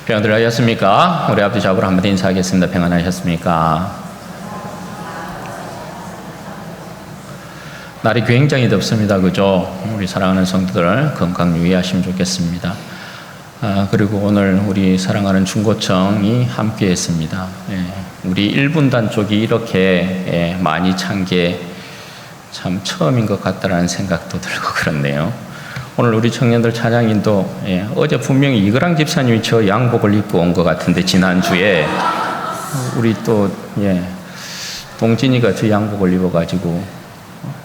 평안들 하셨습니까? 우리 아버지 잡으러 한번 인사하겠습니다. 평안하셨습니까? 날이 굉장히 덥습니다. 그죠? 우리 사랑하는 성도들 건강 유의하시면 좋겠습니다. 그리고 오늘 우리 사랑하는 중고청이 함께 했습니다. 우리 1분단 쪽이 이렇게 많이 찬 게 참 처음인 것 같다라는 생각도 들고 그렇네요. 오늘 우리 청년들 찬양인도 어제 분명히 이거랑 집사님이 저 양복을 입고 온 것 같은데 지난주에 우리 또 동진이가 저 양복을 입어가지고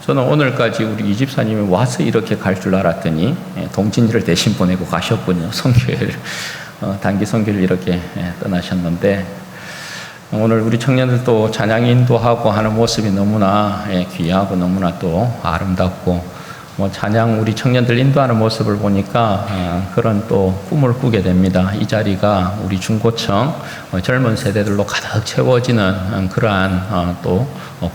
저는 오늘까지 우리 이 집사님이 와서 이렇게 갈 줄 알았더니 동진이를 대신 보내고 가셨군요. 선교회를 단기 선교를 이렇게 떠나셨는데 오늘 우리 청년들도 찬양 인도하고 하는 모습이 너무나 귀하고 너무나 또 아름답고 찬양 우리 청년들 인도하는 모습을 보니까 그런 또 꿈을 꾸게 됩니다. 이 자리가 우리 중고청 젊은 세대들로 가득 채워지는 그러한 또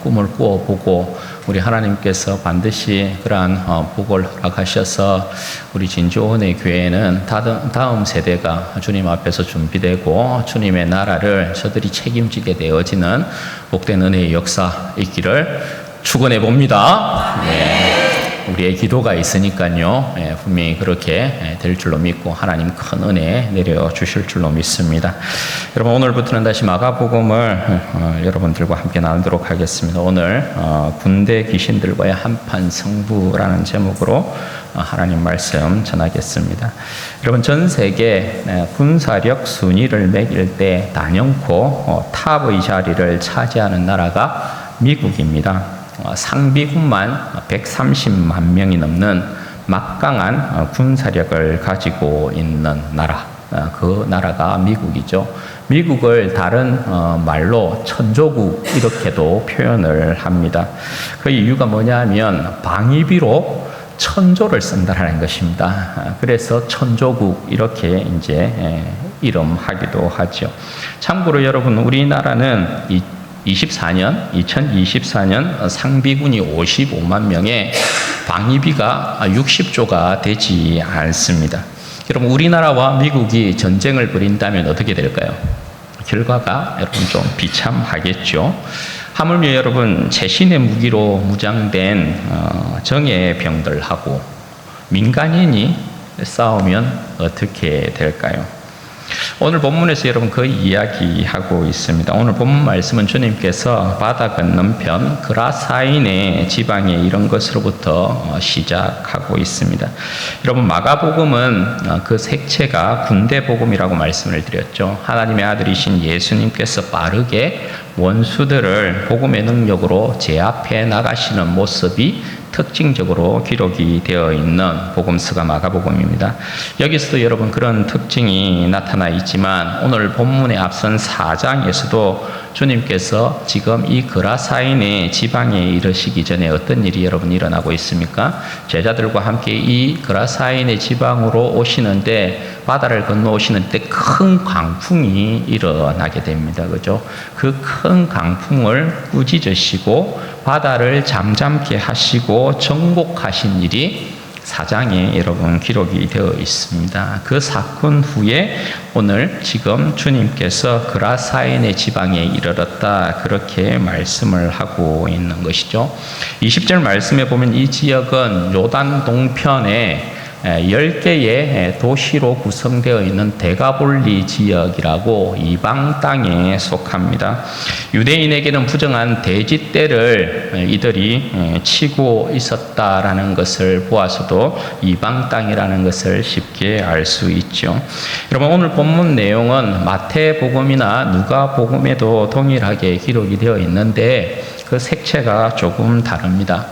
꿈을 꾸어보고 우리 하나님께서 반드시 그러한 복을 허락하셔서 우리 진주원의 교회는 다음 세대가 주님 앞에서 준비되고 주님의 나라를 저들이 책임지게 되어지는 복된 은혜의 역사 있기를 축원해 봅니다. 우리의 기도가 있으니까요. 분명히 그렇게 될 줄로 믿고 하나님 큰 은혜 내려주실 줄로 믿습니다. 여러분 오늘부터는 다시 마가복음을 여러분들과 함께 나누도록 하겠습니다. 오늘 군대 귀신들과의 한판 승부라는 제목으로 하나님 말씀 전하겠습니다. 여러분 전 세계 군사력 순위를 매길 때 단연코 탑의 자리를 차지하는 나라가 미국입니다. 상비군만 130만 명이 넘는 막강한 군사력을 가지고 있는 나라, 그 나라가 미국이죠. 미국을 다른 말로 천조국 이렇게도 표현을 합니다. 그 이유가 뭐냐면 방위비로 천조를 쓴다라는 것입니다. 그래서 천조국 이렇게 이제 이름하기도 하죠. 참고로 여러분 우리나라는 2024년 상비군이 55만 명에 방위비가 60조가 되지 않습니다. 여러분 우리나라와 미국이 전쟁을 벌인다면 어떻게 될까요? 결과가 여러분 좀 비참하겠죠. 하물며 여러분 최신의 무기로 무장된 정예 병들하고 민간인이 싸우면 어떻게 될까요? 오늘 본문에서 여러분 그 이야기하고 있습니다. 오늘 본문 말씀은 주님께서 바다 건너편 그라사인의 지방에 이런 것으로부터 시작하고 있습니다. 여러분 마가복음은 그 색채가 군대복음이라고 말씀을 드렸죠. 하나님의 아들이신 예수님께서 빠르게 원수들을 복음의 능력으로 제압해 나가시는 모습이 특징적으로 기록이 되어 있는 복음서가 마가복음입니다. 여기서도 여러분 그런 특징이 나타나 있지만 오늘 본문의 앞선 4장에서도 주님께서 지금 이 그라사인의 지방에 이르시기 전에 어떤 일이 여러분 일어나고 있습니까? 제자들과 함께 이 그라사인의 지방으로 오시는데 바다를 건너오시는데 큰 강풍이 일어나게 됩니다. 그죠? 그 큰 강풍을 꾸짖으시고 바다를 잠잠케 하시고 정복하신 일이 4장에 여러분 기록이 되어 있습니다. 그 사건 후에 오늘 지금 주님께서 그라사인의 지방에 이르렀다 그렇게 말씀을 하고 있는 것이죠. 20절 말씀에 보면 이 지역은 요단 동편에 10개의 도시로 구성되어 있는 데가볼리 지역이라고 이방 땅에 속합니다. 유대인에게는 부정한 돼지떼를 이들이 치고 있었다라는 것을 보아서도 이방 땅이라는 것을 쉽게 알 수 있죠. 여러분 오늘 본문 내용은 마태복음이나 누가복음에도 동일하게 기록이 되어 있는데 그 색채가 조금 다릅니다.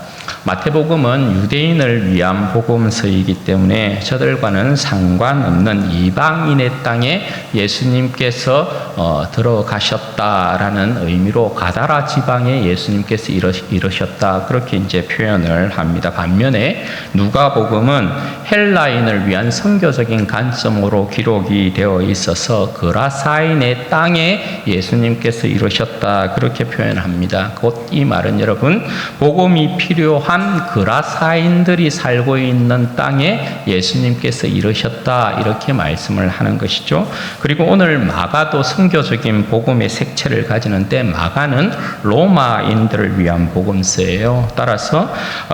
마태복음은 유대인을 위한 복음서이기 때문에 저들과는 상관없는 이방인의 땅에 예수님께서 들어가셨다라는 의미로 가다라 지방에 예수님께서 이르셨다 그렇게 이제 표현을 합니다. 반면에 누가복음은 헬라인을 위한 선교적인 관점으로 기록이 되어 있어서 그라사인의 땅에 예수님께서 이르셨다 그렇게 표현합니다. 곧 이 말은 여러분 복음이 필요 부유한 그라사인들이 살고 있는 땅에 예수님께서 이르셨다, 이렇게 말씀을 하는 것이죠. 그리고 오늘 마가도 선교적인 복음의 색채를 가지는데, 마가는 로마인들을 위한 복음서예요. 따라서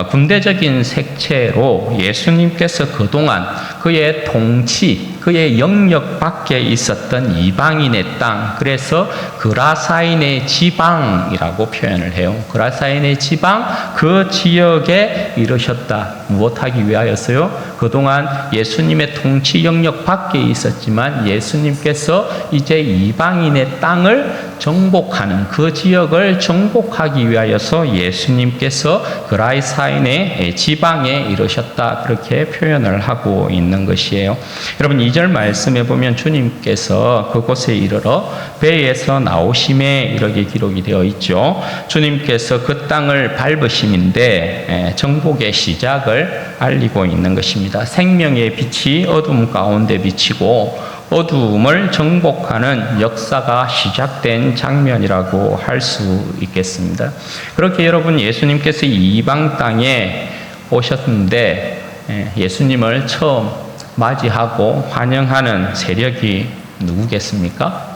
군대적인 색채로 예수님께서 그동안 그의 통치, 그의 영역 밖에 있었던 이방인의 땅, 그래서 그라사인의 지방이라고 표현을 해요. 그라사인의 지방, 그 지역에 이르셨다. 무엇하기 위하여서요? 그동안 예수님의 통치 영역 밖에 있었지만 예수님께서 이제 이방인의 땅을 정복하는, 그 지역을 정복하기 위하여서 예수님께서 그라사인의 지방에 이르셨다, 그렇게 표현을 하고 있는 것이에요. 여러분, 2절 말씀에 보면 주님께서 그곳에 이르러 배에서 나오심에 이렇게 기록이 되어 있죠. 주님께서 그 땅을 밟으심인데 정복의 시작을 알리고 있는 것입니다. 생명의 빛이 어둠 가운데 비치고 어두움을 정복하는 역사가 시작된 장면이라고 할 수 있겠습니다. 그렇게 여러분, 예수님께서 이방 땅에 오셨는데 예수님을 처음 맞이하고 환영하는 세력이 누구겠습니까?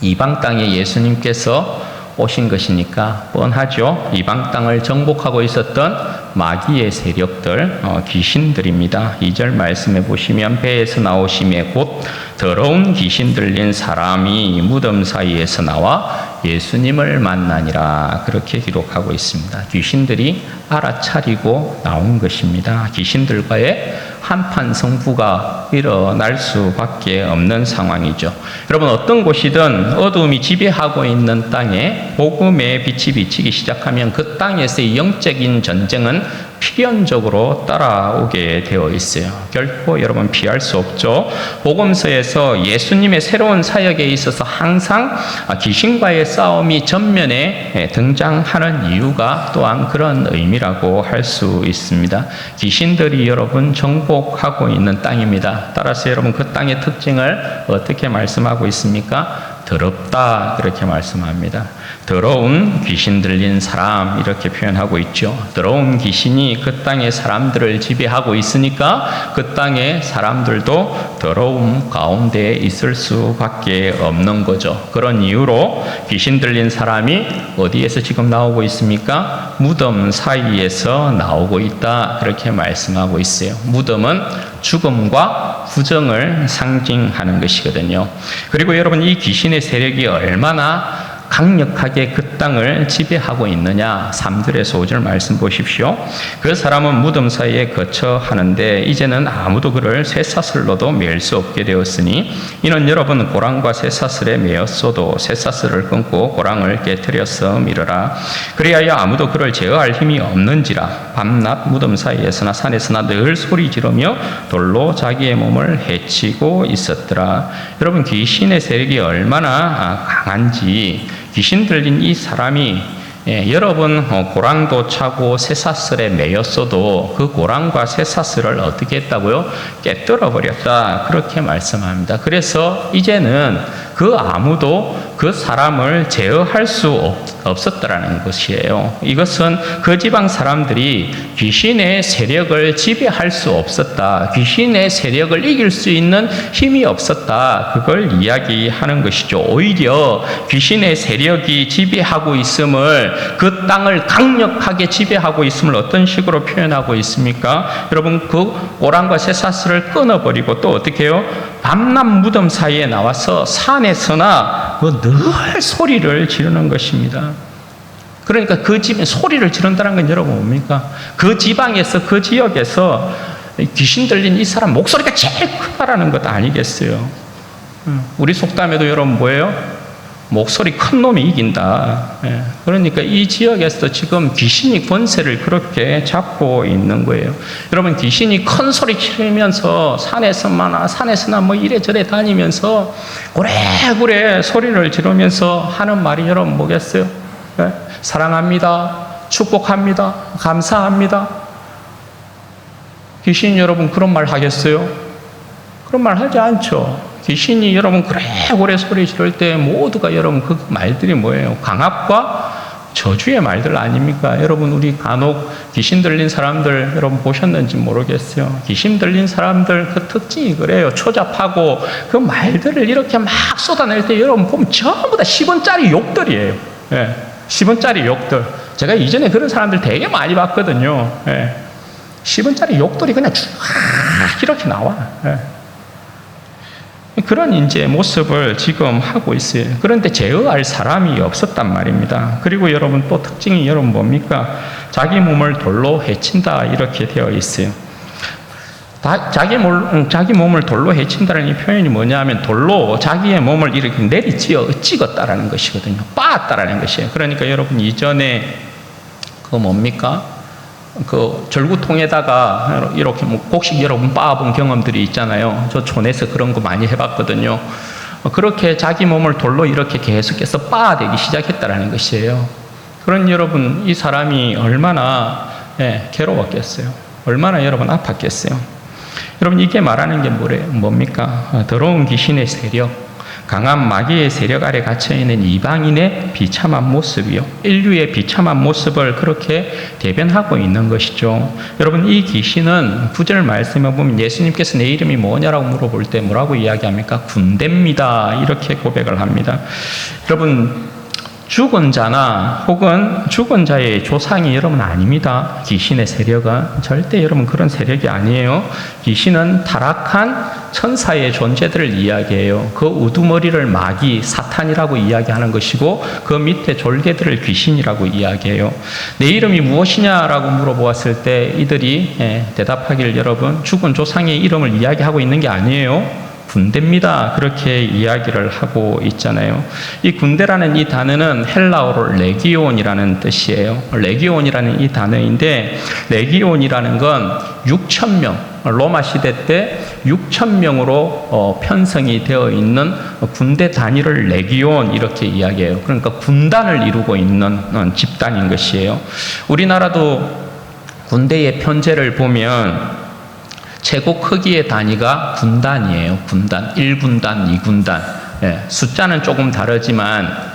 이방 땅에 예수님께서 오신 것이니까 뻔하죠. 이방 땅을 정복하고 있었던 마귀의 세력들, 귀신들입니다. 2절 말씀에 보시면 배에서 나오심에 곧 더러운 귀신 들린 사람이 무덤 사이에서 나와 예수님을 만나니라, 그렇게 기록하고 있습니다. 귀신들이 알아차리고 나온 것입니다. 귀신들과의 한판 승부가 일어날 수밖에 없는 상황이죠. 여러분, 어떤 곳이든 어두움이 지배하고 있는 땅에 복음의 빛이 비치기 시작하면 그 땅에서의 영적인 전쟁은 필연적으로 따라오게 되어 있어요. 결코 여러분 피할 수 없죠. 복음서에서 예수님의 새로운 사역에 있어서 항상 귀신과의 싸움이 전면에 등장하는 이유가 또한 그런 의미라고 할 수 있습니다. 귀신들이 여러분 정복하고 있는 땅입니다. 따라서 여러분, 그 땅의 특징을 어떻게 말씀하고 있습니까? 더럽다, 그렇게 말씀합니다. 더러운 귀신 들린 사람, 이렇게 표현하고 있죠. 더러운 귀신이 그 땅의 사람들을 지배하고 있으니까 그 땅의 사람들도 더러움 가운데 있을 수밖에 없는 거죠. 그런 이유로 귀신 들린 사람이 어디에서 지금 나오고 있습니까? 무덤 사이에서 나오고 있다, 그렇게 말씀하고 있어요. 무덤은 죽음과 부정을 상징하는 것이거든요. 그리고 여러분, 이 귀신의 세력이 얼마나 강력하게 그 땅을 지배하고 있느냐, 3절에서 5절 말씀 보십시오. 그 사람은 무덤 사이에 거처하는데 이제는 아무도 그를 쇠사슬로도 매일 수 없게 되었으니 이는 여러분 고랑과 쇠사슬에 매었어도 쇠사슬을 끊고 고랑을 깨뜨려서 밀어라. 그리하여 아무도 그를 제어할 힘이 없는지라. 밤낮 무덤 사이에서나 산에서나 늘 소리 지르며 돌로 자기의 몸을 해치고 있었더라. 여러분, 귀신의 세력이 얼마나 강한지, 귀신 들린 이 사람이 여러분 고랑도 차고 쇠사슬에 매였어도 그 고랑과 쇠사슬을 어떻게 했다고요? 깨뜨려 버렸다, 그렇게 말씀합니다. 그래서 이제는 그 아무도 그 사람을 제어할 수 없었다라는 것이에요. 이것은 그 지방 사람들이 귀신의 세력을 지배할 수 없었다, 귀신의 세력을 이길 수 있는 힘이 없었다, 그걸 이야기하는 것이죠. 오히려 귀신의 세력이 지배하고 있음을, 그 땅을 강력하게 지배하고 있음을 어떤 식으로 표현하고 있습니까? 여러분, 그 고랑과 쇠사슬을 끊어버리고 또 어떻게 해요? 밤낮 무덤 사이에 나와서 산에서나 늘 소리를 지르는 것입니다. 그러니까 그 집에 소리를 지른다는 건 여러분 뭡니까? 그 지방에서, 그 지역에서 귀신 들린 이 사람 목소리가 제일 크다라는 것 아니겠어요? 우리 속담에도 여러분 뭐예요? 목소리 큰 놈이 이긴다. 그러니까 이 지역에서 지금 귀신이 권세를 그렇게 잡고 있는 거예요. 여러분, 귀신이 큰 소리 치면서 산에서나 뭐 이래저래 다니면서 고래고래 소리를 지르면서 하는 말이 여러분 뭐겠어요? 사랑합니다, 축복합니다, 감사합니다. 귀신이 여러분 그런 말 하겠어요? 그런 말 하지 않죠. 귀신이 여러분 그래고래 소리 지를 때 모두가 여러분 그 말들이 뭐예요? 강압과 저주의 말들 아닙니까? 여러분, 우리 간혹 귀신 들린 사람들 여러분 보셨는지 모르겠어요. 귀신 들린 사람들 그 특징이 그래요. 초잡하고 그 말들을 이렇게 막 쏟아낼 때 여러분 보면 전부 다 10원짜리 욕들이에요. 예, 10원짜리 욕들. 제가 이전에 그런 사람들 되게 많이 봤거든요. 예, 10원짜리 욕들이 그냥 쭉 이렇게 나와. 예. 그런 이제 모습을 지금 하고 있어요. 그런데 제어할 사람이 없었단 말입니다. 그리고 여러분 또 특징이 여러분 뭡니까? 자기 몸을 돌로 헤친다 이렇게 되어 있어요. 자기 몸을 돌로 헤친다는 이 표현이 뭐냐면 돌로 자기의 몸을 이렇게 찍었다라는 것이거든요. 빻았다라는 것이에요. 그러니까 여러분 이전에 그 뭡니까? 그 절구통에다가 이렇게 뭐 곡식 여러분 빻아본 경험들이 있잖아요. 저 촌에서 그런 거 많이 해봤거든요. 그렇게 자기 몸을 돌로 이렇게 계속해서 빻아대기 시작했다라는 것이에요. 그런 여러분 이 사람이 얼마나 괴로웠겠어요. 얼마나 여러분 아팠겠어요. 여러분 이게 말하는 게 뭡니까? 더러운 귀신의 세력, 강한 마귀의 세력 아래 갇혀있는 이방인의 비참한 모습이요. 인류의 비참한 모습을 그렇게 대변하고 있는 것이죠. 여러분 이 귀신은 9절 말씀에 보면 예수님께서 내 이름이 뭐냐라고 물어볼 때 뭐라고 이야기합니까? 군대입니다. 이렇게 고백을 합니다. 여러분 죽은 자나 혹은 죽은 자의 조상이 여러분 아닙니다. 귀신의 세력은 절대 여러분 그런 세력이 아니에요. 귀신은 타락한 천사의 존재들을 이야기해요. 그 우두머리를 마귀, 사탄이라고 이야기하는 것이고 그 밑에 졸개들을 귀신이라고 이야기해요. 내 이름이 무엇이냐라고 물어보았을 때 이들이 대답하길 여러분 죽은 조상의 이름을 이야기하고 있는 게 아니에요. 군대입니다. 그렇게 이야기를 하고 있잖아요. 이 군대라는 이 단어는 헬라어로 레기온이라는 뜻이에요. 레기온이라는 이 단어인데 레기온이라는 건 6,000명, 로마 시대 때 6,000명으로 편성이 되어 있는 군대 단위를 레기온 이렇게 이야기해요. 그러니까 군단을 이루고 있는 집단인 것이에요. 우리나라도 군대의 편제를 보면 최고 크기의 단위가 군단이에요. 군단, 1군단, 2군단. 숫자는 조금 다르지만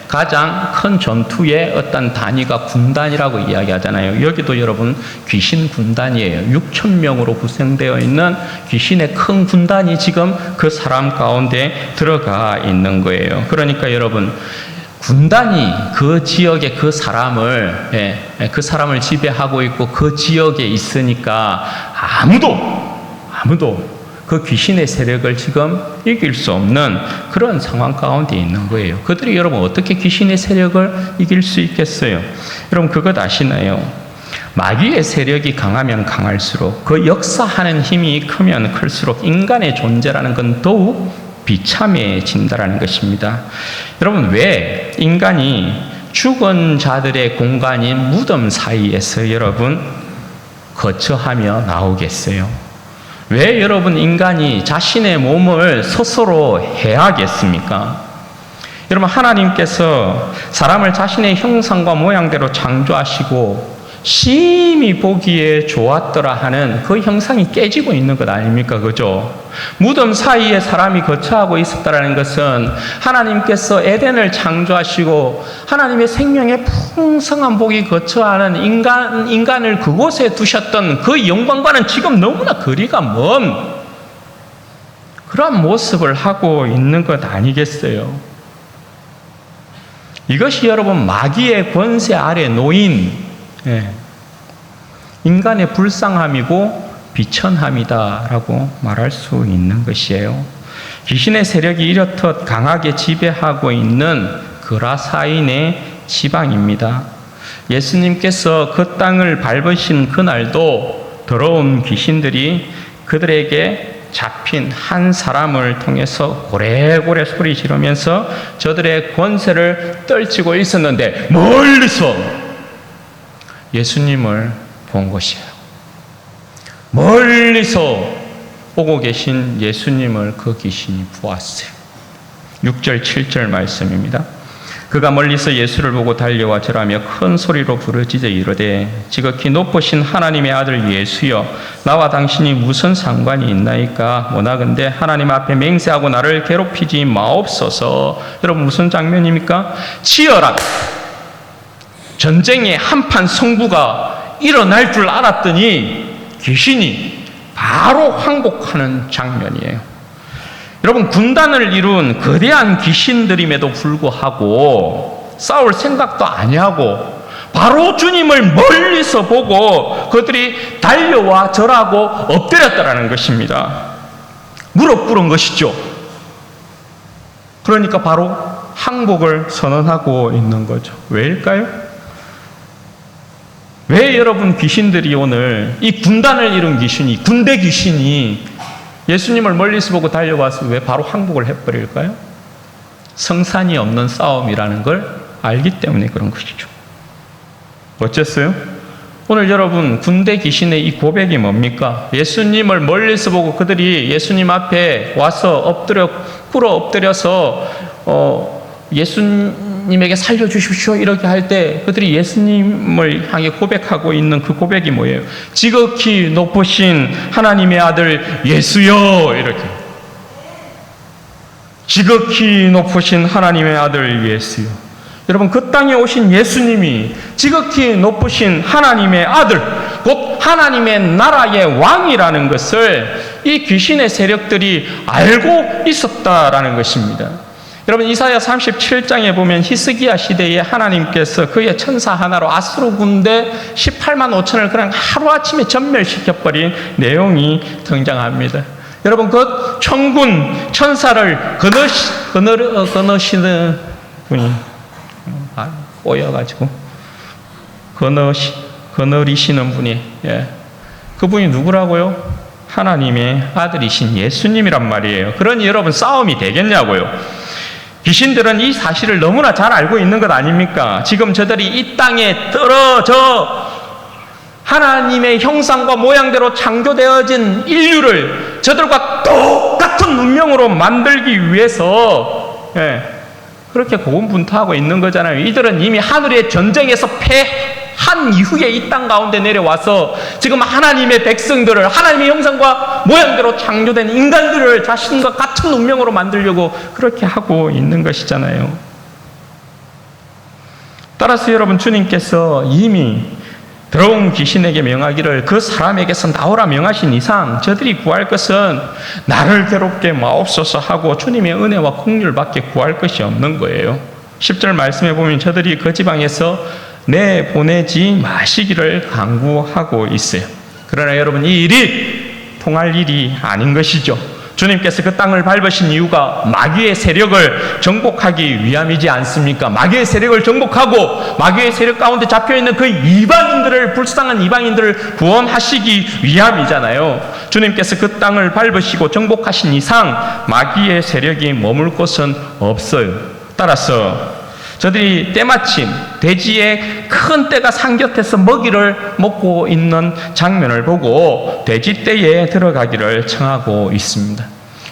가장 큰 전투의 어떤 단위가 군단이라고 이야기하잖아요. 여기도 여러분 귀신 군단이에요. 6,000명으로 구성되어 있는 귀신의 큰 군단이 지금 그 사람 가운데 들어가 있는 거예요. 그러니까 여러분 군단이 그 지역의 그 사람을 지배하고 있고 그 지역에 있으니까 아무도 그 귀신의 세력을 지금 이길 수 없는 그런 상황 가운데 있는 거예요. 그들이 여러분 어떻게 귀신의 세력을 이길 수 있겠어요? 여러분 그것 아시나요? 마귀의 세력이 강하면 강할수록 그 역사하는 힘이 크면 클수록 인간의 존재라는 건 더욱 비참해진다라는 것입니다. 여러분 왜 인간이 죽은 자들의 공간인 무덤 사이에서 여러분 거처하며 나오겠어요? 왜 여러분 인간이 자신의 몸을 스스로 해야겠습니까? 여러분 하나님께서 사람을 자신의 형상과 모양대로 창조하시고 심히 보기에 좋았더라 하는 그 형상이 깨지고 있는 것 아닙니까? 그죠? 무덤 사이에 사람이 거처하고 있었다는 것은 하나님께서 에덴을 창조하시고 하나님의 생명의 풍성한 복이 거처하는 인간을 그곳에 두셨던 그 영광과는 지금 너무나 거리가 먼 그런 모습을 하고 있는 것 아니겠어요? 이것이 여러분 마귀의 권세 아래 놓인 인간의 불쌍함이고 비천함이다라고 말할 수 있는 것이에요. 귀신의 세력이 이렇듯 강하게 지배하고 있는 그라사인의 지방입니다. 예수님께서 그 땅을 밟으신 그날도 더러운 귀신들이 그들에게 잡힌 한 사람을 통해서 고래고래 소리 지르면서 저들의 권세를 떨치고 있었는데 멀리서 예수님을 본 것이에요. 멀리서 오고 계신 예수님을 그 귀신이 보았어요. 6절 7절 말씀입니다. 그가 멀리서 예수를 보고 달려와 절하며 큰 소리로 부르짖어 이르되 지극히 높으신 하나님의 아들 예수여 나와 당신이 무슨 상관이 있나이까? 원하건대 하나님 앞에 맹세하고 나를 괴롭히지 마옵소서. 여러분 무슨 장면입니까? 치어라 전쟁의 한판 승부가 일어날 줄 알았더니 귀신이 바로 항복하는 장면이에요. 여러분, 군단을 이룬 거대한 귀신들임에도 불구하고 싸울 생각도 아니하고 바로 주님을 멀리서 보고 그들이 달려와 절하고 엎드렸다라는 것입니다. 무릎 꿇은 것이죠. 그러니까 바로 항복을 선언하고 있는 거죠. 왜일까요? 왜 여러분 귀신들이 오늘 이 군단을 이룬 귀신이, 군대 귀신이 예수님을 멀리서 보고 달려와서 왜 바로 항복을 해버릴까요? 성산이 없는 싸움이라는 걸 알기 때문에 그런 것이죠. 어쨌어요? 오늘 여러분 군대 귀신의 이 고백이 뭡니까? 예수님을 멀리서 보고 그들이 예수님 앞에 와서 꿇어 엎드려서 예수님에게 살려주십시오 이렇게 할 때 그들이 예수님을 향해 고백하고 있는 그 고백이 뭐예요? 지극히 높으신 하나님의 아들 예수여, 이렇게. 지극히 높으신 하나님의 아들 예수여. 여러분, 그 땅에 오신 예수님이 지극히 높으신 하나님의 아들, 곧 하나님의 나라의 왕이라는 것을 이 귀신의 세력들이 알고 있었다라는 것입니다. 여러분, 이사야 37장에 보면 히스기야 시대에 하나님께서 그의 천사 하나로 아수르 군대 18만 5천을 그냥 하루아침에 전멸시켜버린 내용이 등장합니다. 여러분, 그 천군 천사를 거느시는 분이 꼬여가지고 거느리시는 분이, 그분이 누구라고요? 하나님의 아들이신 예수님이란 말이에요. 그러니 여러분, 싸움이 되겠냐고요? 귀신들은 이 사실을 너무나 잘 알고 있는 것 아닙니까? 지금 저들이 이 땅에 떨어져 하나님의 형상과 모양대로 창조되어진 인류를 저들과 똑같은 운명으로 만들기 위해서 그렇게 고군분투하고 있는 거잖아요. 이들은 이미 하늘의 전쟁에서 패한 이후에 이 땅 가운데 내려와서 지금 하나님의 백성들을, 하나님의 형상과 모양대로 창조된 인간들을 자신과 같은 운명으로 만들려고 그렇게 하고 있는 것이잖아요. 따라서 여러분, 주님께서 이미 더러운 귀신에게 명하기를 그 사람에게서 나오라 명하신 이상 저들이 구할 것은 나를 괴롭게 마옵소서 하고 주님의 은혜와 긍휼밖에 구할 것이 없는 거예요. 10절 말씀해 보면 저들이 그 지방에서 내보내지 마시기를 간구하고 있어요. 그러나 여러분, 이 일이 통할 일이 아닌 것이죠. 주님께서 그 땅을 밟으신 이유가 마귀의 세력을 정복하기 위함이지 않습니까? 마귀의 세력을 정복하고 마귀의 세력 가운데 잡혀있는 그 이방인들을, 불쌍한 이방인들을 구원하시기 위함이잖아요. 주님께서 그 땅을 밟으시고 정복하신 이상 마귀의 세력이 머물 곳은 없어요. 따라서 저들이 때마침 돼지의 큰 떼가 상곁에서 먹이를 먹고 있는 장면을 보고 돼지떼에 들어가기를 청하고 있습니다.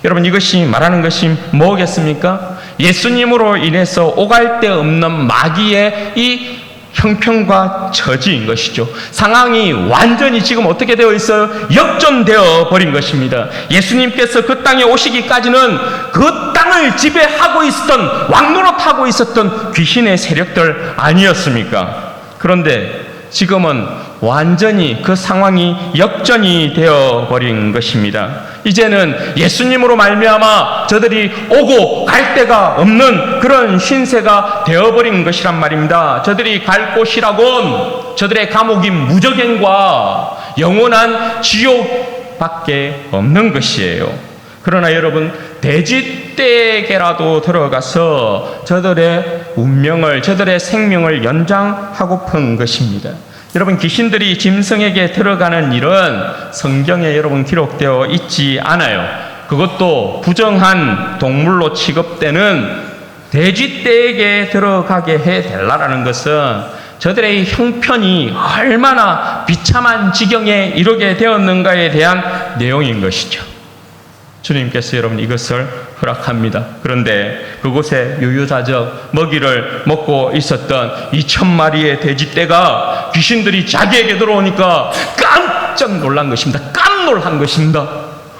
여러분, 이것이 말하는 것이 뭐겠습니까? 예수님으로 인해서 오갈 데 없는 마귀의 이 형편과 처지인 것이죠. 상황이 완전히 지금 어떻게 되어 있어요? 역전되어 버린 것입니다. 예수님께서 그 땅에 오시기까지는 그 땅을 지배하고 있었던, 왕노릇하고 있었던 귀신의 세력들 아니었습니까? 그런데 지금은 완전히 그 상황이 역전이 되어 버린 것입니다. 이제는 예수님으로 말미암아 저들이 오고 갈 데가 없는 그런 신세가 되어버린 것이란 말입니다. 저들이 갈 곳이라곤 저들의 감옥인 무저갱과 영원한 지옥밖에 없는 것이에요. 그러나 여러분, 돼지떼에게라도 들어가서 저들의 운명을, 저들의 생명을 연장하고픈 것입니다. 여러분, 귀신들이 짐승에게 들어가는 일은 성경에 여러분 기록되어 있지 않아요. 그것도 부정한 동물로 취급되는 돼지떼에게 들어가게 해달라는 것은 저들의 형편이 얼마나 비참한 지경에 이르게 되었는가에 대한 내용인 것이죠. 주님께서 여러분 이것을 허락합니다. 그런데 그곳에 유유자적 먹이를 먹고 있었던 2,000마리의 돼지떼가 귀신들이 자기에게 들어오니까 깜짝 놀란 것입니다. 깜놀한 것입니다.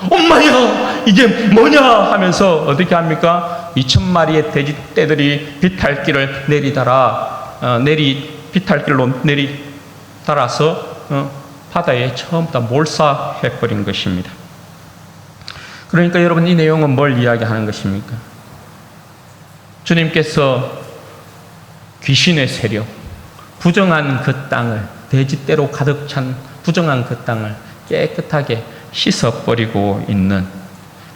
엄마야, 이게 뭐냐 하면서 어떻게 합니까? 2,000마리의 돼지떼들이 비탈길을 비탈길로 따라서 바다에 처음 다 몰사해버린 것입니다. 그러니까 여러분, 이 내용은 뭘 이야기하는 것입니까? 주님께서 귀신의 세력, 부정한 그 땅을, 돼지떼로 가득 찬 부정한 그 땅을 깨끗하게 씻어버리고 있는,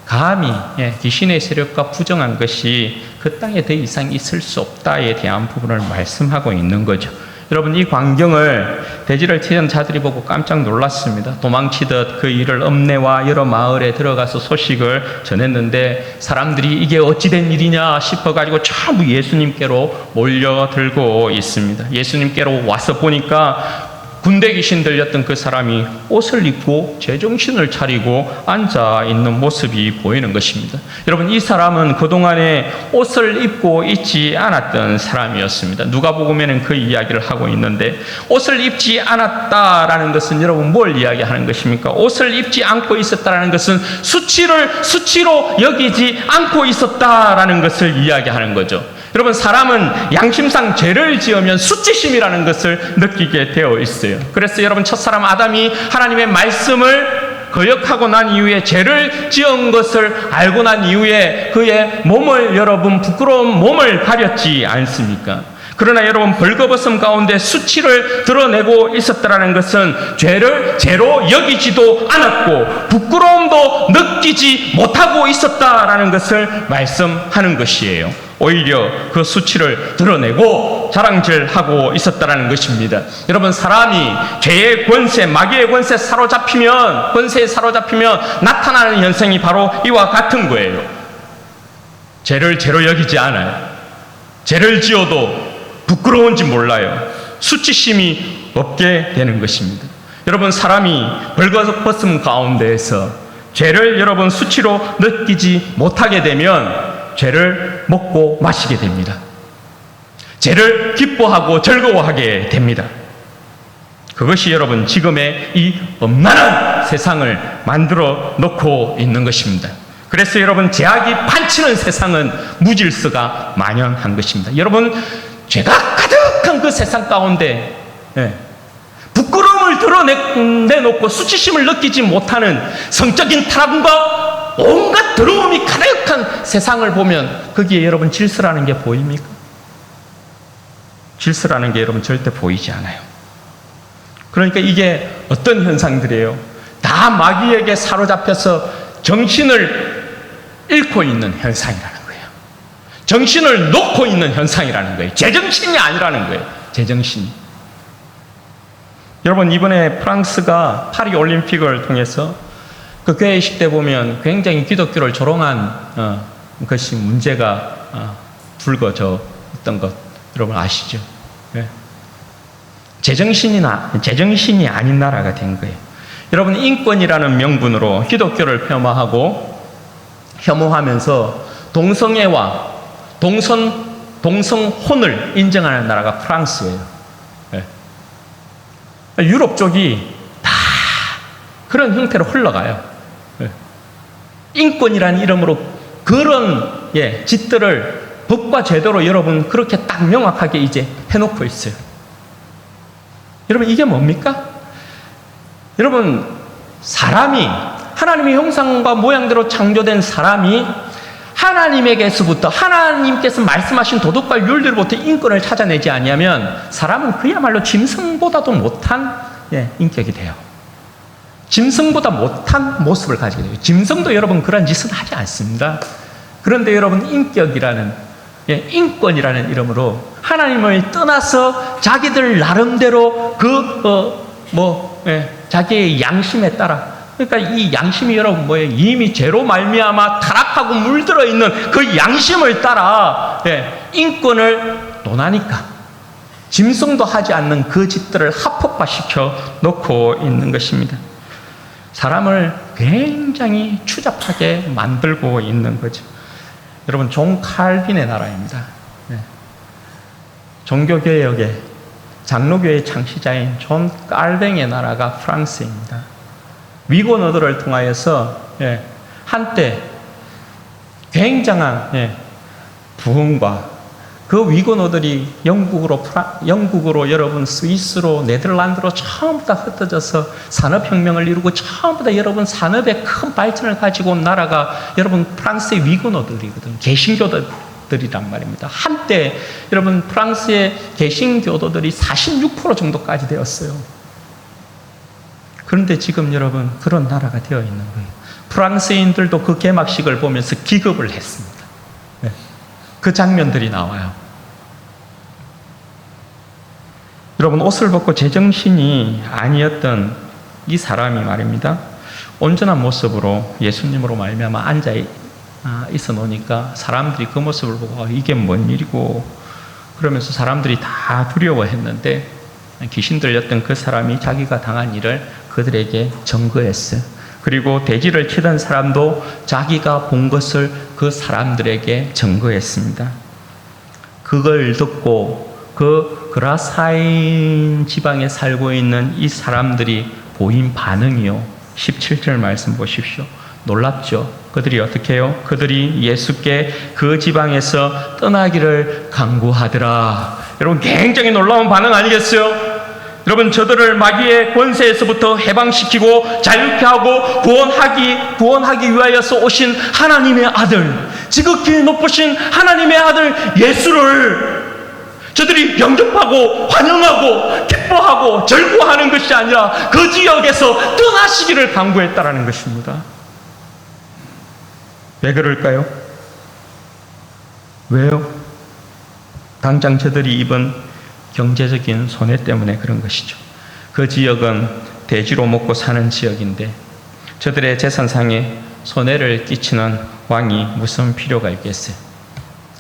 감히 귀신의 세력과 부정한 것이 그 땅에 더 이상 있을 수 없다에 대한 부분을 말씀하고 있는 거죠. 여러분, 이 광경을 돼지를 치던 자들이 보고 깜짝 놀랐습니다. 도망치듯 그 일을 읍내와 여러 마을에 들어가서 소식을 전했는데 사람들이 이게 어찌된 일이냐 싶어가지고 전부 예수님께로 몰려들고 있습니다. 예수님께로 와서 보니까 군대 귀신 들렸던 그 사람이 옷을 입고 제정신을 차리고 앉아있는 모습이 보이는 것입니다. 여러분, 이 사람은 그동안에 옷을 입고 있지 않았던 사람이었습니다. 누가복음에는 그 이야기를 하고 있는데, 옷을 입지 않았다라는 것은 여러분 뭘 이야기하는 것입니까? 옷을 입지 않고 있었다라는 것은 수치로 여기지 않고 있었다라는 것을 이야기하는 거죠. 여러분, 사람은 양심상 죄를 지으면 수치심이라는 것을 느끼게 되어 있어요. 그래서 여러분, 첫사람 아담이 하나님의 말씀을 거역하고 난 이후에 죄를 지은 것을 알고 난 이후에 그의 몸을, 여러분, 부끄러운 몸을 가렸지 않습니까? 그러나 여러분, 벌거벗음 가운데 수치를 드러내고 있었다는 것은 죄를 죄로 여기지도 않았고 부끄러움도 느끼지 못하고 있었다라는 것을 말씀하는 것이에요. 오히려 그 수치를 드러내고 자랑질하고 있었다는 것입니다. 여러분, 사람이 죄의 권세, 마귀의 권세에 사로잡히면 나타나는 현상이 바로 이와 같은 거예요. 죄를 죄로 여기지 않아요. 죄를 지어도 부끄러운지 몰라요. 수치심이 없게 되는 것입니다. 여러분, 사람이 벌거벗음 가운데에서 죄를 여러분 수치로 느끼지 못하게 되면 죄를 먹고 마시게 됩니다. 죄를 기뻐하고 즐거워하게 됩니다. 그것이 여러분 지금의 이 엄난한 세상을 만들어 놓고 있는 것입니다. 그래서 여러분, 죄악이 판치는 세상은 무질서가 만연한 것입니다. 여러분, 죄가 가득한 그 세상 가운데 부끄러움을 드러내놓고 수치심을 느끼지 못하는 성적인 타락과 온갖 더러움이 가득한 세상을 보면 거기에 여러분 질서라는 게 보입니까? 질서라는 게 여러분 절대 보이지 않아요. 그러니까 이게 어떤 현상들이에요? 다 마귀에게 사로잡혀서 정신을 잃고 있는 현상이라는 거예요. 정신을 놓고 있는 현상이라는 거예요. 제정신이 아니라는 거예요. 제정신이. 여러분, 이번에 프랑스가 파리 올림픽을 통해서 그 개회식 때 보면 굉장히 기독교를 조롱한 것이 문제가 불거졌던 것 여러분 아시죠? 네. 제정신이 아닌 나라가 된 거예요. 여러분, 인권이라는 명분으로 기독교를 혐오하면서 동성애와 동성혼을 인정하는 나라가 프랑스예요. 네. 유럽 쪽이 다 그런 형태로 흘러가요. 네. 인권이라는 이름으로 그런 짓들을 법과 제도로 여러분 그렇게 딱 명확하게 이제 해놓고 있어요. 여러분, 이게 뭡니까? 여러분, 사람이 하나님의 형상과 모양대로 창조된 사람이 하나님에게서부터, 하나님께서 말씀하신 도덕과 윤리로부터 인권을 찾아내지 아니하면 사람은 그야말로 짐승보다도 못한 인격이 돼요. 짐승보다 못한 모습을 가지게 돼요. 짐승도 여러분 그런 짓은 하지 않습니다. 그런데 여러분, 인권이라는 이름으로 하나님을 떠나서 자기들 나름대로 자기의 양심에 따라, 그러니까 이 양심이 여러분 뭐예요? 이미 죄로 말미암아 타락하고 물들어 있는 그 양심을 따라 인권을 논하니까 짐승도 하지 않는 그 짓들을 합법화시켜 놓고 있는 것입니다. 사람을 굉장히 추잡하게 만들고 있는 거죠. 여러분, 존 칼빈의 나라입니다. 종교개혁의 장로교의 창시자인 존 칼빈의 나라가 프랑스입니다. 위고너들을 통하여서 한때 굉장한 부흥과 그 위건어들이 영국으로 여러분 스위스로 네덜란드로 처음부터 흩어져서 산업혁명을 이루고 처음부터 여러분 산업의 큰 발전을 가지고 온 나라가 여러분 프랑스의 위건어들이거든요. 개신교도들이란 말입니다. 한때 여러분 프랑스의 개신교도들이 46% 정도까지 되었어요. 그런데 지금 여러분 그런 나라가 되어 있는 거예요. 프랑스인들도 그 개막식을 보면서 기겁을 했습니다. 네. 그 장면들이 나와요. 여러분 옷을 벗고 제정신이 아니었던 이 사람이 말입니다. 온전한 모습으로 예수님으로 말미암아 앉아 있어 놓으니까 사람들이 그 모습을 보고 이게 뭔 일이고 그러면서 사람들이 다 두려워했는데 귀신 들렸던 그 사람이 자기가 당한 일을 그들에게 증거했어요. 그리고 돼지를 치던 사람도 자기가 본 것을 그 사람들에게 증거했습니다. 그걸 듣고 그 그라사인 지방에 살고 있는 이 사람들이 보인 반응이요. 17절 말씀 보십시오. 놀랍죠? 그들이 어떻게 해요? 그들이 예수께 그 지방에서 떠나기를 강구하더라. 여러분 굉장히 놀라운 반응 아니겠어요? 여러분 저들을 마귀의 권세에서부터 해방시키고 자유케 하고 구원하기 위하여서 오신 하나님의 아들, 지극히 높으신 하나님의 아들 예수를 저들이 영접하고 환영하고 기뻐하고 절구하는 것이 아니라 그 지역에서 떠나시기를 강구했다라는 것입니다. 왜 그럴까요? 왜요? 당장 저들이 입은 경제적인 손해 때문에 그런 것이죠. 그 지역은 돼지로 먹고 사는 지역인데 저들의 재산상에 손해를 끼치는 왕이 무슨 필요가 있겠어요?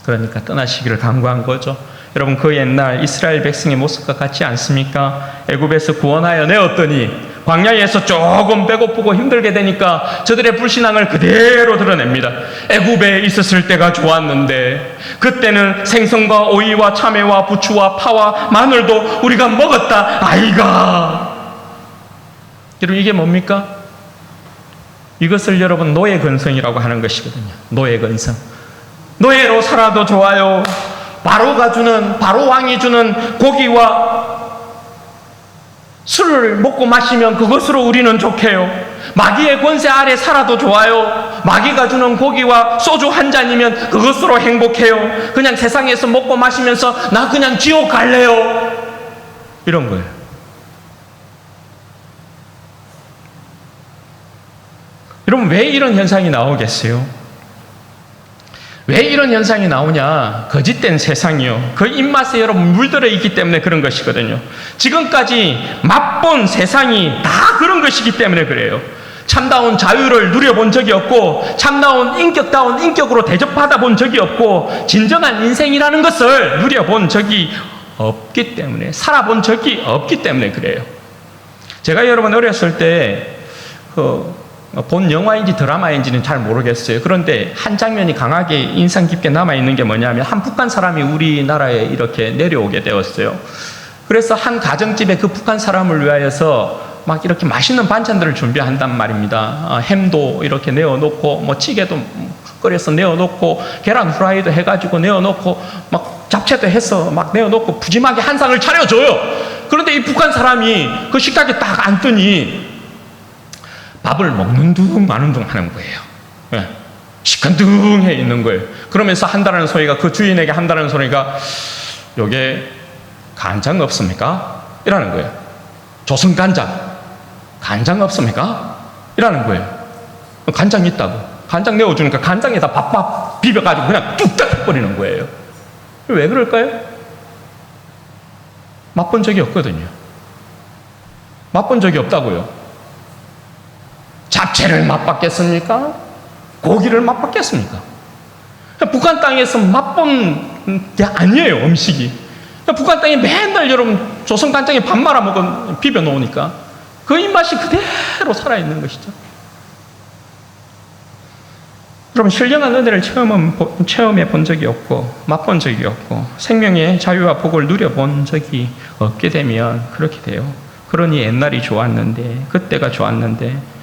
그러니까 떠나시기를 강구한 거죠. 여러분 그 옛날 이스라엘 백성의 모습과 같지 않습니까? 애굽에서 구원하여 내었더니 광야에서 조금 배고프고 힘들게 되니까 저들의 불신앙을 그대로 드러냅니다. 애굽에 있었을 때가 좋았는데 그때는 생선과 오이와 참외와 부추와 파와 마늘도 우리가 먹었다 아이가. 여러분 이게 뭡니까? 이것을 여러분 노예 근성이라고 하는 것이거든요. 노예 근성. 노예로 살아도 좋아요. 바로 왕이 주는 고기와 술을 먹고 마시면 그것으로 우리는 좋게요. 마귀의 권세 아래 살아도 좋아요. 마귀가 주는 고기와 소주 한 잔이면 그것으로 행복해요. 그냥 세상에서 먹고 마시면서 나 그냥 지옥 갈래요. 이런 거예요. 여러분 왜 이런 현상이 나오겠어요? 왜 이런 현상이 나오냐? 거짓된 세상이요. 그 입맛에 여러분 물들어 있기 때문에 그런 것이거든요. 지금까지 맛본 세상이 다 그런 것이기 때문에 그래요. 참다운 자유를 누려본 적이 없고 참다운 인격다운 인격으로 대접받아 본 적이 없고 진정한 인생이라는 것을 누려본 적이 없기 때문에 살아본 적이 없기 때문에 그래요. 제가 여러분 어렸을 때 본 영화인지 드라마인지는 잘 모르겠어요. 그런데 한 장면이 강하게 인상 깊게 남아있는 게 뭐냐면 한 북한 사람이 우리나라에 이렇게 내려오게 되었어요. 그래서 한 가정집에 그 북한 사람을 위하여서 막 이렇게 맛있는 반찬들을 준비한단 말입니다. 햄도 이렇게 내어놓고 뭐 찌개도 끓여서 내어놓고 계란 후라이도 해가지고 내어놓고 막 잡채도 해서 막 내어놓고 푸짐하게 한 상을 차려줘요. 그런데 이 북한 사람이 그 식탁에 딱 앉더니 밥을 먹는 둥 마는 둥 하는 거예요. 네. 시큰둥해 있는 거예요. 그러면서 한다는 소리가 그 주인에게 한다는 소리가 요게 간장 없습니까? 이라는 거예요. 조선 간장 없습니까? 이라는 거예요. 간장 있다고. 간장 내어주니까 간장에다 밥밥 비벼가지고 그냥 뚝딱 해버리는 거예요. 왜 그럴까요? 맛본 적이 없거든요. 맛본 적이 없다고요. 잡채를 맛봤겠습니까? 고기를 맛봤겠습니까? 북한 땅에서 맛본 게 아니에요, 음식이. 북한 땅에 맨날 여러분 조선 간장에 밥 말아 먹은 비벼 놓으니까 그 입맛이 그대로 살아있는 것이죠. 여러분 신령한 은혜를 체험해 본 적이 없고 맛본 적이 없고 생명의 자유와 복을 누려본 적이 없게 되면 그렇게 돼요. 그러니 옛날이 좋았는데 그때가 좋았는데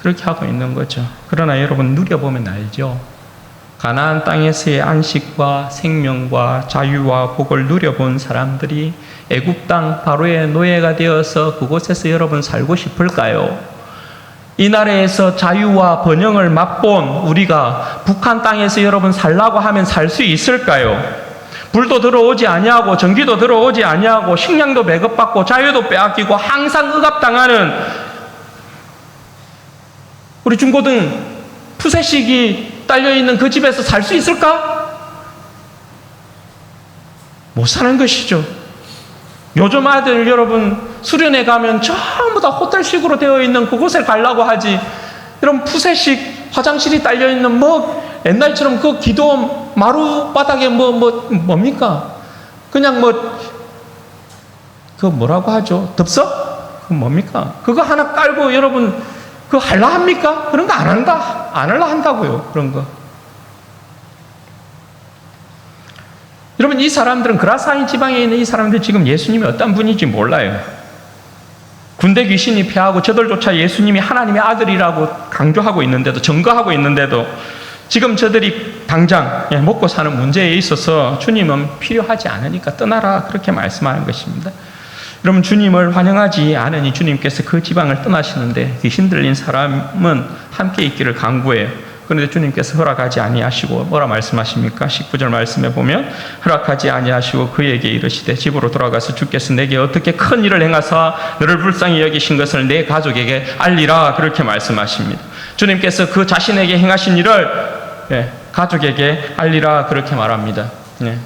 그렇게 하고 있는 거죠. 그러나 여러분 누려보면 알죠. 가나안 땅에서의 안식과 생명과 자유와 복을 누려본 사람들이 애굽 땅 바로의 노예가 되어서 그곳에서 여러분 살고 싶을까요? 이 나라에서 자유와 번영을 맛본 우리가 북한 땅에서 여러분 살라고 하면 살 수 있을까요? 불도 들어오지 아니하고 전기도 들어오지 아니하고 식량도 배급받고 자유도 빼앗기고 항상 억압당하는 우리 중고등 푸세식이 딸려있는 그 집에서 살 수 있을까? 못 사는 것이죠. 요즘 아들 여러분 수련회 가면 전부 다 호텔식으로 되어 있는 그곳에 가려고 하지, 이런 푸세식 화장실이 딸려있는 옛날처럼 그 기도 마루 바닥에 뭡니까? 그냥 뭐라고 하죠? 덥석? 그 뭡니까? 그거 하나 깔고 여러분 그거 할라 합니까? 그런 거 안 한다. 안 할라 한다고요. 그런 거. 여러분 이 사람들은 그라사인 지방에 있는 이 사람들 지금 예수님이 어떤 분인지 몰라요. 군대 귀신이 패하고 저들조차 예수님이 하나님의 아들이라고 강조하고 있는데도, 증거하고 있는데도 지금 저들이 당장 먹고 사는 문제에 있어서 주님은 필요하지 않으니까 떠나라 그렇게 말씀하는 것입니다. 여러분 주님을 환영하지 않으니 주님께서 그 지방을 떠나시는데 귀신 들린 사람은 함께 있기를 강구해요. 그런데 주님께서 허락하지 아니하시고 뭐라 말씀하십니까? 19절 말씀에 보면 허락하지 아니하시고 그에게 이르시되 집으로 돌아가서 주께서 내게 어떻게 큰 일을 행하사 너를 불쌍히 여기신 것을 내 가족에게 알리라 그렇게 말씀하십니다. 주님께서 그 자신에게 행하신 일을 가족에게 알리라 그렇게 말합니다.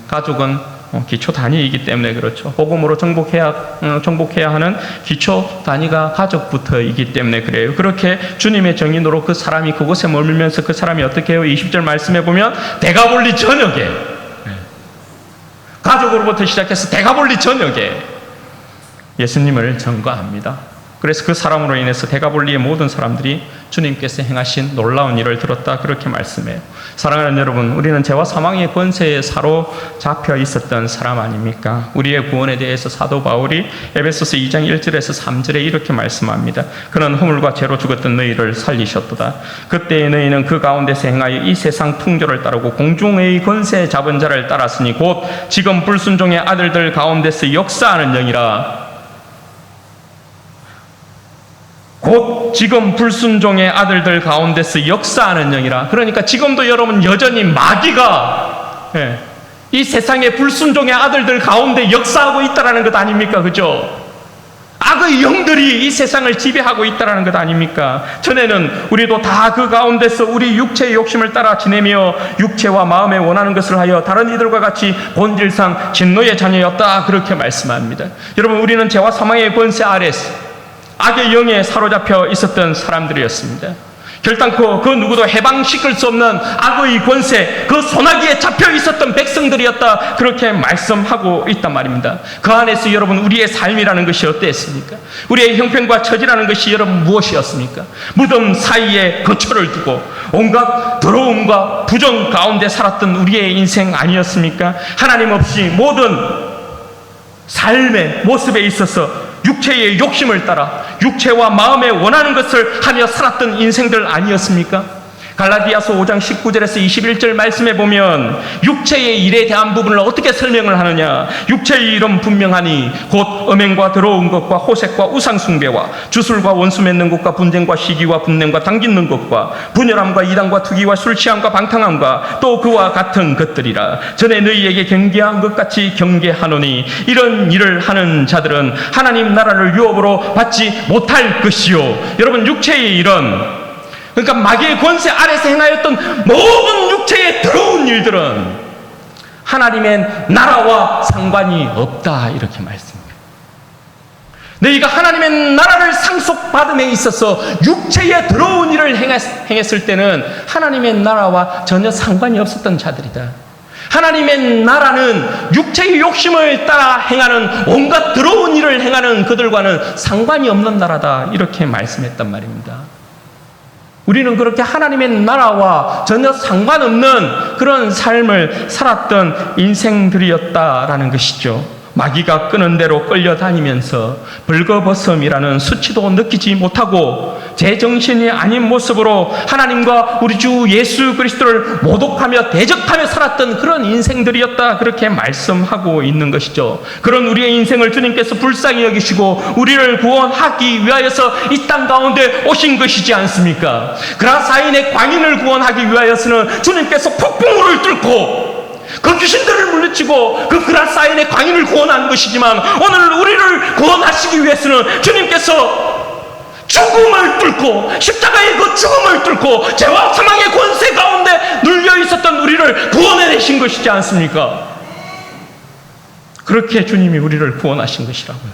가족은 기초 단위이기 때문에 그렇죠. 복음으로 정복해야 하는 기초 단위가 가족부터이기 때문에 그래요. 그렇게 주님의 정인으로 그 사람이 그곳에 머물면서 그 사람이 어떻게 해요? 20절 말씀에 보면 대가볼리 저녁에, 가족으로부터 시작해서 대가볼리 저녁에 예수님을 전거합니다. 그래서 그 사람으로 인해서 대가볼리의 모든 사람들이 주님께서 행하신 놀라운 일을 들었다 그렇게 말씀해요. 사랑하는 여러분, 우리는 죄와 사망의 권세에 사로잡혀 있었던 사람 아닙니까? 우리의 구원에 대해서 사도 바울이 에베소서 2장 1절에서 3절에 이렇게 말씀합니다. 그는 허물과 죄로 죽었던 너희를 살리셨도다. 그때의 너희는 그 가운데서 행하여 이 세상 풍조를 따르고 공중의 권세 잡은 자를 따랐으니 곧 지금 불순종의 아들들 가운데서 역사하는 영이라. 곧 지금 불순종의 아들들 가운데서 역사하는 영이라. 그러니까 지금도 여러분 여전히 마귀가 이 세상의 불순종의 아들들 가운데 역사하고 있다는 것 아닙니까? 그죠? 악의 영들이 이 세상을 지배하고 있다는 것 아닙니까? 전에는 우리도 다 그 가운데서 우리 육체의 욕심을 따라 지내며 육체와 마음에 원하는 것을 하여 다른 이들과 같이 본질상 진노의 자녀였다 그렇게 말씀합니다. 여러분 우리는 죄와 사망의 권세 아래서 악의 영에 사로잡혀 있었던 사람들이었습니다. 결단코 그 누구도 해방시킬 수 없는 악의 권세, 그 소나기에 잡혀 있었던 백성들이었다 그렇게 말씀하고 있단 말입니다. 그 안에서 여러분 우리의 삶이라는 것이 어땠습니까? 우리의 형편과 처지라는 것이 여러분 무엇이었습니까? 무덤 사이에 거처를 두고 온갖 더러움과 부정 가운데 살았던 우리의 인생 아니었습니까? 하나님 없이 모든 삶의 모습에 있어서 육체의 욕심을 따라 육체와 마음에 원하는 것을 하며 살았던 인생들 아니었습니까? 갈라디아서 5장 19절에서 21절 말씀에 보면 육체의 일에 대한 부분을 어떻게 설명을 하느냐? 육체의 일은 분명하니 곧 음행과 더러운 것과 호색과 우상숭배와 주술과 원수 맺는 것과 분쟁과 시기와 분냄과 당짓는 것과 분열함과 이단과 투기와 술취함과 방탕함과 또 그와 같은 것들이라. 전에 너희에게 경계한 것 같이 경계하노니 이런 일을 하는 자들은 하나님 나라를 유업으로 받지 못할 것이요. 여러분 육체의 일은, 그러니까 마귀의 권세 아래서 행하였던 모든 육체의 더러운 일들은 하나님의 나라와 상관이 없다 이렇게 말씀합니다. 너희가 하나님의 나라를 상속받음에 있어서 육체의 더러운 일을 행했을 때는 하나님의 나라와 전혀 상관이 없었던 자들이다. 하나님의 나라는 육체의 욕심을 따라 행하는 온갖 더러운 일을 행하는 그들과는 상관이 없는 나라다 이렇게 말씀했단 말입니다. 우리는 그렇게 하나님의 나라와 전혀 상관없는 그런 삶을 살았던 인생들이었다라는 것이죠. 마귀가 끄는 대로 끌려다니면서 벌거벗음이라는 수치도 느끼지 못하고 제정신이 아닌 모습으로 하나님과 우리 주 예수 그리스도를 모독하며 대적하며 살았던 그런 인생들이었다, 그렇게 말씀하고 있는 것이죠. 그런 우리의 인생을 주님께서 불쌍히 여기시고 우리를 구원하기 위하여서 이 땅 가운데 오신 것이지 않습니까? 그라사인의 광인을 구원하기 위하여서는 주님께서 폭풍우를 뚫고 그 귀신들을 물리치고 그 그라사인의 광인을 구원한 것이지만, 오늘 우리를 구원하시기 위해서는 주님께서 죽음을 뚫고, 십자가의 그 죽음을 뚫고 죄와 사망의 권세 가운데 눌려 있었던 우리를 구원해내신 것이지 않습니까? 그렇게 주님이 우리를 구원하신 것이라고요.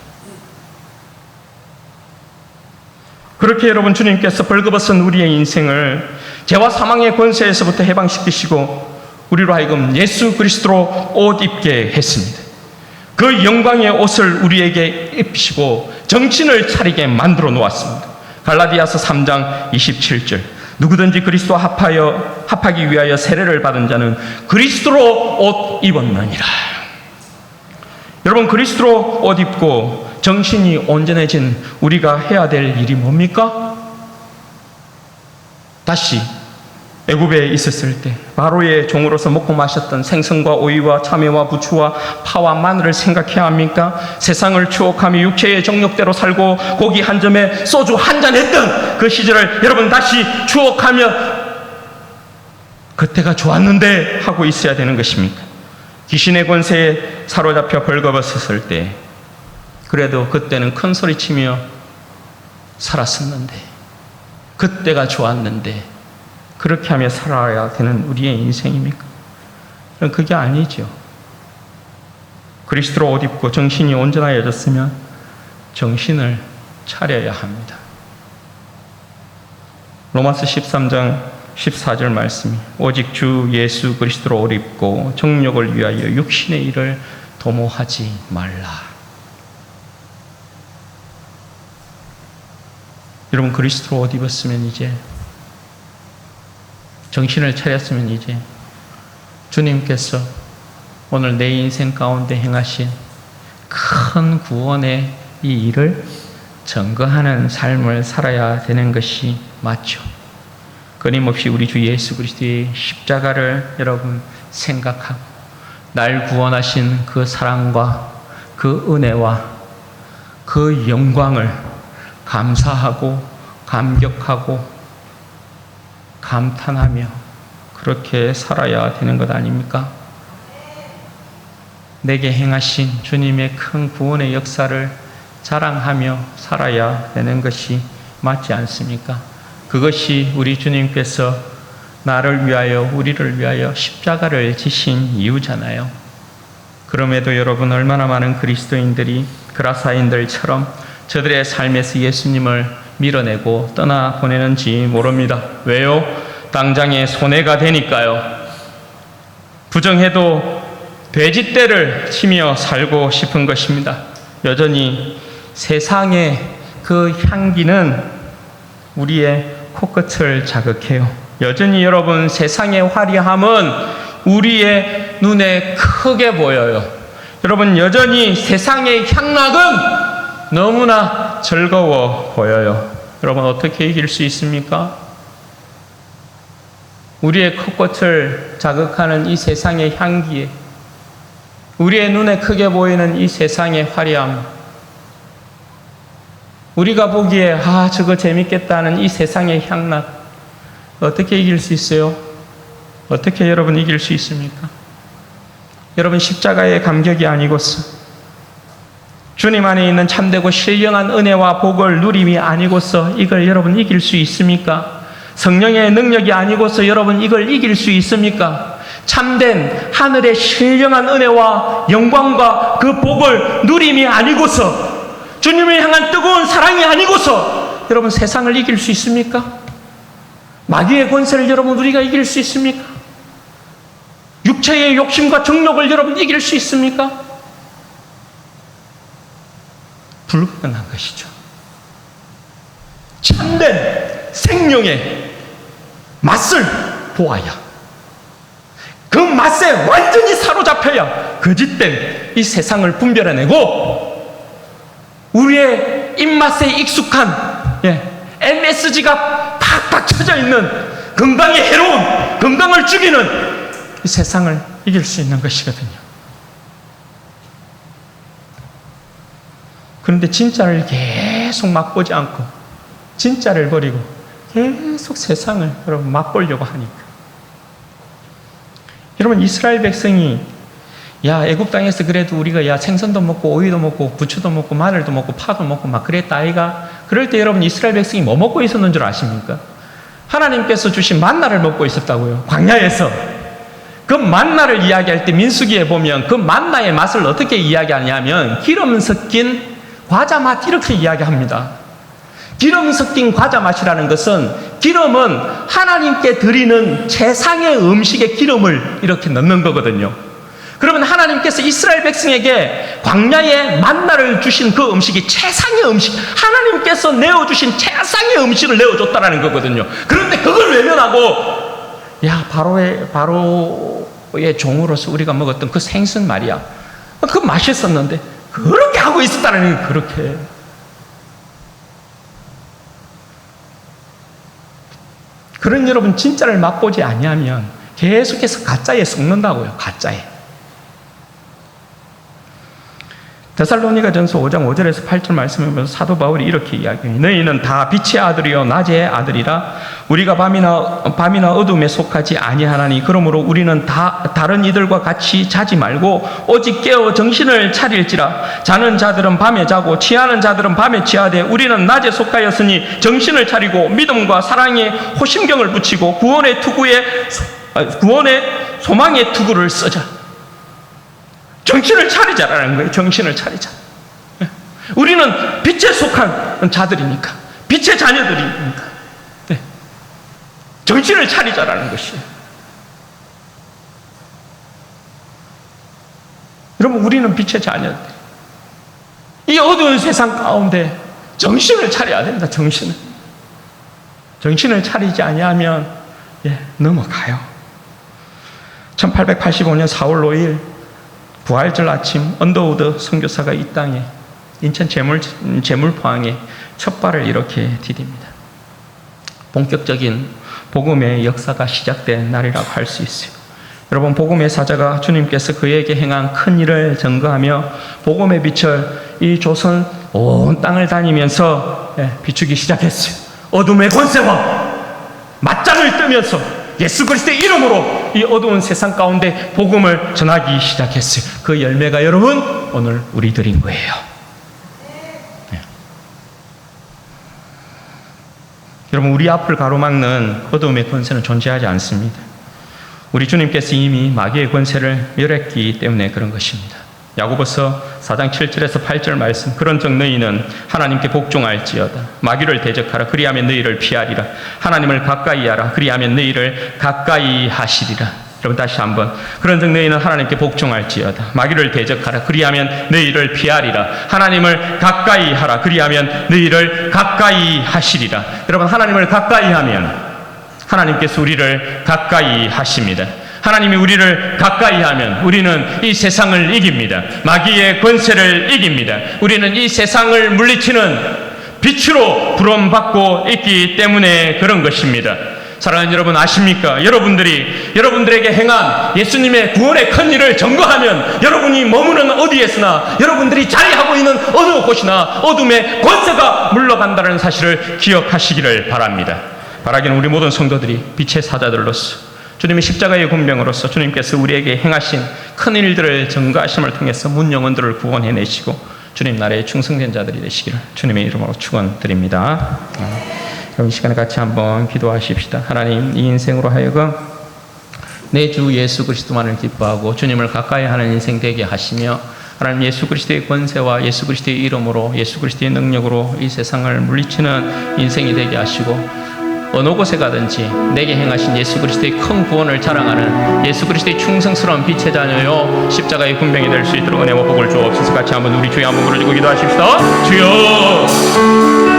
그렇게 여러분, 주님께서 벌거벗은 우리의 인생을 죄와 사망의 권세에서부터 해방시키시고 우리로 하여금 예수 그리스도로 옷 입게 했습니다. 그 영광의 옷을 우리에게 입히시고 정신을 차리게 만들어 놓았습니다. 갈라디아서 3장 27절, 누구든지 그리스도와 합하기 위하여 세례를 받은 자는 그리스도로 옷 입었느니라. 여러분, 그리스도로 옷 입고 정신이 온전해진 우리가 해야 될 일이 뭡니까? 다시 애굽에 있었을 때 바로의 종으로서 먹고 마셨던 생선과 오이와 참외와 부추와 파와 마늘을 생각해야 합니까? 세상을 추억하며 육체의 정욕대로 살고 고기 한 점에 소주 한 잔 했던 그 시절을 여러분 다시 추억하며 그때가 좋았는데 하고 있어야 되는 것입니까? 귀신의 권세에 사로잡혀 벌거벗었을 때 그래도 그때는 큰 소리치며 살았었는데, 그때가 좋았는데 그렇게 하며 살아야 되는 우리의 인생입니까? 그게 아니죠. 그리스도로 옷 입고 정신이 온전하여졌으면 정신을 차려야 합니다. 로마서 13장 14절 말씀이, 오직 주 예수 그리스도로 옷 입고 정욕을 위하여 육신의 일을 도모하지 말라. 여러분, 그리스도로 옷 입었으면 이제, 정신을 차렸으면 이제 주님께서 오늘 내 인생 가운데 행하신 큰 구원의 이 일을 증거하는 삶을 살아야 되는 것이 맞죠. 끊임없이 우리 주 예수 그리스도의 십자가를 여러분 생각하고 날 구원하신 그 사랑과 그 은혜와 그 영광을 감사하고 감격하고 감탄하며 그렇게 살아야 되는 것 아닙니까? 내게 행하신 주님의 큰 구원의 역사를 자랑하며 살아야 되는 것이 맞지 않습니까? 그것이 우리 주님께서 나를 위하여, 우리를 위하여 십자가를 지신 이유잖아요. 그럼에도 여러분, 얼마나 많은 그리스도인들이 그라사인들처럼 저들의 삶에서 예수님을 밀어내고 떠나보내는지 모릅니다. 왜요? 당장에 손해가 되니까요. 부정해도 돼지떼를 치며 살고 싶은 것입니다. 여전히 세상의 그 향기는 우리의 코끝을 자극해요. 여전히 여러분, 세상의 화려함은 우리의 눈에 크게 보여요. 여러분, 여전히 세상의 향락은 너무나 즐거워 보여요. 여러분, 어떻게 이길 수 있습니까? 우리의 코끝을 자극하는 이 세상의 향기에, 우리의 눈에 크게 보이는 이 세상의 화려함, 우리가 보기에 저거 재밌겠다는 이 세상의 향락, 어떻게 이길 수 있어요? 어떻게 여러분 이길 수 있습니까? 여러분, 십자가의 감격이 아니고서, 주님 안에 있는 참되고 신령한 은혜와 복을 누림이 아니고서 이걸 여러분 이길 수 있습니까? 성령의 능력이 아니고서 여러분 이걸 이길 수 있습니까? 참된 하늘의 신령한 은혜와 영광과 그 복을 누림이 아니고서, 주님을 향한 뜨거운 사랑이 아니고서 여러분 세상을 이길 수 있습니까? 마귀의 권세를 여러분 우리가 이길 수 있습니까? 육체의 욕심과 정욕을 여러분 이길 수 있습니까? 불가능한 것이죠. 참된 생명의 맛을 보아야, 그 맛에 완전히 사로잡혀 하여 거짓된 이 세상을 분별해내고 우리의 입맛에 익숙한 MSG가 팍팍 쳐져 있는 건강에 해로운, 건강을 죽이는 이 세상을 이길 수 있는 것이거든요. 그런데 진짜를 계속 맛보지 않고 진짜를 버리고 계속 세상을 여러분 맛보려고 하니까, 여러분 이스라엘 백성이 애굽 땅에서 그래도 우리가 생선도 먹고 오이도 먹고 부추도 먹고 마늘도 먹고 파도 먹고 막 그랬다 아이가. 그럴 때 여러분 이스라엘 백성이 뭐 먹고 있었는 줄 아십니까? 하나님께서 주신 만나를 먹고 있었다고요. 광야에서. 그 만나를 이야기할 때 민수기에 보면 그 만나의 맛을 어떻게 이야기하냐면 기름 섞인 과자 맛 이렇게 이야기합니다. 기름 섞인 과자 맛이라는 것은, 기름은 하나님께 드리는 최상의 음식에 기름을 이렇게 넣는 거거든요. 그러면 하나님께서 이스라엘 백성에게 광야에 만나를 주신 그 음식이 최상의 음식, 하나님께서 내어주신 최상의 음식을 내어줬다는 거거든요. 그런데 그걸 외면하고 바로의 종으로서 우리가 먹었던 그 생선 말이야, 그 맛있었는데 그렇게 하고 있었다는 거예요. 그렇게. 그런 여러분 진짜를 맛보지 아니하면 계속해서 가짜에 속는다고요. 가짜에. 데살로니가전서 5장 5절에서 8절 말씀을 보면서 사도 바울이 이렇게 이야기해요. 너희는 다 빛의 아들이요 낮의 아들이라. 우리가 밤이나 어둠에 속하지 아니하나니 그러므로 우리는 다른 이들과 같이 자지 말고 오직 깨어 정신을 차릴지라. 자는 자들은 밤에 자고 취하는 자들은 밤에 취하되 우리는 낮에 속하였으니 정신을 차리고 믿음과 사랑에 호심경을 붙이고 구원의 소망의 투구를 쓰자. 정신을 차리자라는 거예요. 정신을 차리자. 우리는 빛에 속한 자들이니까, 빛의 자녀들이니까 정신을 차리자라는 것이에요. 여러분, 우리는 빛의 자녀들. 이 어두운 세상 가운데 정신을 차려야 된다. 정신을 차리지 아니하면 넘어가요. 1885년 4월 5일 부활절 아침, 언더우드 선교사가 이 땅에 인천 제물포항에 첫 발을 이렇게 디딥니다. 본격적인 복음의 역사가 시작된 날이라고 할 수 있어요. 여러분, 복음의 사자가 주님께서 그에게 행한 큰 일을 증거하며 복음의 빛을 이 조선 온 땅을 다니면서 비추기 시작했어요. 어둠의 권세와 맞짱을 뜨면서 예수 그리스도의 이름으로 이 어두운 세상 가운데 복음을 전하기 시작했어요. 그 열매가 여러분 오늘 우리들인 거예요. 여러분, 우리 앞을 가로막는 어둠의 권세는 존재하지 않습니다. 우리 주님께서 이미 마귀의 권세를 멸했기 때문에 그런 것입니다. 야고보서 4장 7절에서 8절 말씀. 그런즉 너희는 하나님께 복종할지어다. 마귀를 대적하라. 그리하면 너희를 피하리라. 하나님을 가까이 하라. 그리하면 너희를 가까이 하시리라. 여러분, 다시 한번. 그런즉 너희는 하나님께 복종할지어다. 마귀를 대적하라. 그리하면 너희를 피하리라. 하나님을 가까이 하라. 그리하면 너희를 가까이 하시리라. 여러분, 하나님을 가까이 하면 하나님께서 우리를 가까이 하십니다. 하나님이 우리를 가까이 하면 우리는 이 세상을 이깁니다. 마귀의 권세를 이깁니다. 우리는 이 세상을 물리치는 빛으로 부름받고 있기 때문에 그런 것입니다. 사랑하는 여러분, 아십니까? 여러분들에게 행한 예수님의 구원의 큰 일을 증거하면 여러분이 머무는 어디에서나, 여러분들이 자리하고 있는 어느 곳이나 어둠의 권세가 물러간다는 사실을 기억하시기를 바랍니다. 바라기는 우리 모든 성도들이 빛의 사자들로서, 주님의 십자가의 군병으로서 주님께서 우리에게 행하신 큰 일들을 증거하심을 통해서 문 영혼들을 구원해내시고 주님 나라의 충성된 자들이 되시기를 주님의 이름으로 축원드립니다. 그럼 이 시간에 같이 한번 기도하십시다. 하나님, 이 인생으로 하여금 내 주 예수 그리스도만을 기뻐하고 주님을 가까이 하는 인생 되게 하시며, 하나님 예수 그리스도의 권세와 예수 그리스도의 이름으로, 예수 그리스도의 능력으로 이 세상을 물리치는 인생이 되게 하시고, 어느 곳에 가든지 내게 행하신 예수 그리스도의 큰 구원을 자랑하는 예수 그리스도의 충성스러운 빛의 자녀요 십자가의 군병이 될 수 있도록 은혜와 복을 주옵소서. 같이 한번 우리 주여 한번 부르짖고 기도하십시다. 주여.